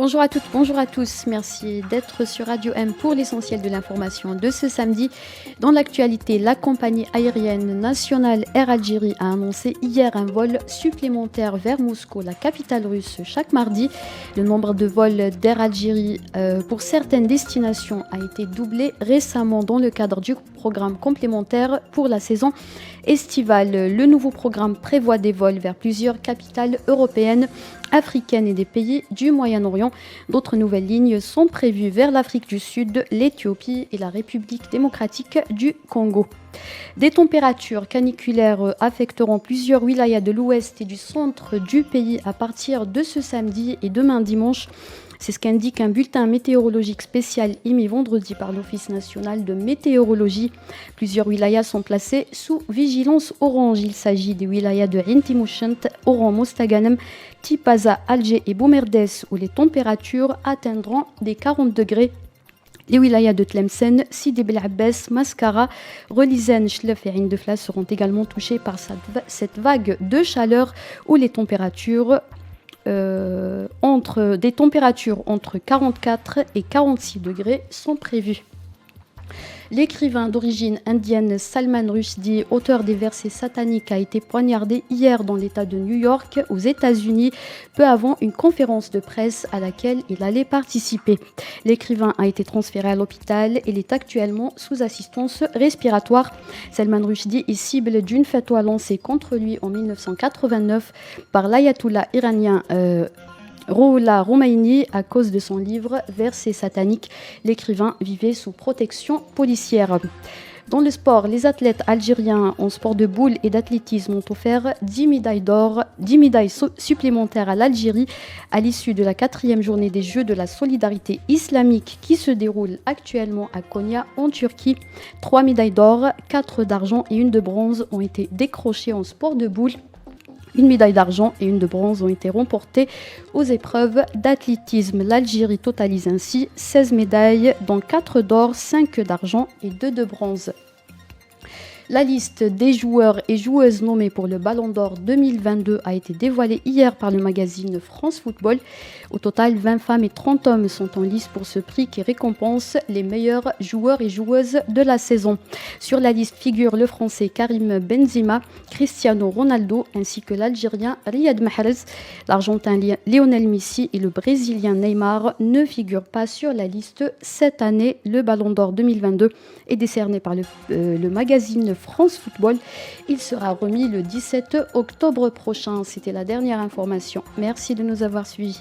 Bonjour à toutes, bonjour à tous. Merci d'être sur Radio M pour l'essentiel de l'information de ce samedi. Dans l'actualité, la compagnie aérienne nationale Air Algérie a annoncé hier un vol supplémentaire vers Moscou, la capitale russe, chaque mardi. Le nombre de vols d'Air Algérie pour certaines destinations a été doublé récemment dans le cadre du programme complémentaire pour la saison estivale. Le nouveau programme prévoit des vols vers plusieurs capitales européennes, africaines et des pays du Moyen-Orient. D'autres nouvelles lignes sont prévues vers l'Afrique du Sud, l'Éthiopie et la République démocratique du Congo. Des températures caniculaires affecteront plusieurs wilayas de l'ouest et du centre du pays à partir de ce samedi et demain dimanche. C'est ce qu'indique un bulletin météorologique spécial émis vendredi par l'Office national de météorologie. Plusieurs wilayas sont placés sous vigilance orange. Il s'agit des wilayas de Ain Timouchent, Oran, Mostaganem, Tipaza, Alger et Boumerdès où les températures atteindront des 40 degrés. Les wilayas de Tlemcen, Sidi Bel Abbès, Mascara, Relizen, Chlef et Ain Defla seront également touchés par cette vague de chaleur où les températures entre 44 et 46 degrés sont prévues. L'écrivain d'origine indienne Salman Rushdie, auteur des versets sataniques, a été poignardé hier dans l'État de New York, aux États-Unis, peu avant une conférence de presse à laquelle il allait participer. L'écrivain a été transféré à l'hôpital et il est actuellement sous assistance respiratoire. Salman Rushdie est cible d'une fatwa lancée contre lui en 1989 par l'ayatollah iranien Rouhollah Khomeini à cause de son livre Versets sataniques. L'écrivain vivait sous protection policière. Dans le sport, les athlètes algériens en sport de boule et d'athlétisme ont offert 10 médailles d'or, 10 médailles supplémentaires à l'Algérie à l'issue de la 4e journée des Jeux de la solidarité islamique qui se déroule actuellement à Konya en Turquie. 3 médailles d'or, 4 d'argent et 1 de bronze ont été décrochées en sport de boule. Une médaille d'argent et 1 de bronze ont été remportées aux épreuves d'athlétisme. L'Algérie totalise ainsi 16 médailles, dont 4 d'or, 5 d'argent et 2 de bronze. La liste des joueurs et joueuses nommés pour le Ballon d'Or 2022 a été dévoilée hier par le magazine France Football. Au total, 20 femmes et 30 hommes sont en lice pour ce prix qui récompense les meilleurs joueurs et joueuses de la saison. Sur la liste figurent le Français Karim Benzema, Cristiano Ronaldo ainsi que l'Algérien Riyad Mahrez. L'Argentin Lionel Messi et le Brésilien Neymar ne figurent pas sur la liste cette année. Le Ballon d'Or 2022 est décerné par le magazine France Football. Il sera remis le 17 octobre prochain. C'était la dernière information. Merci de nous avoir suivis.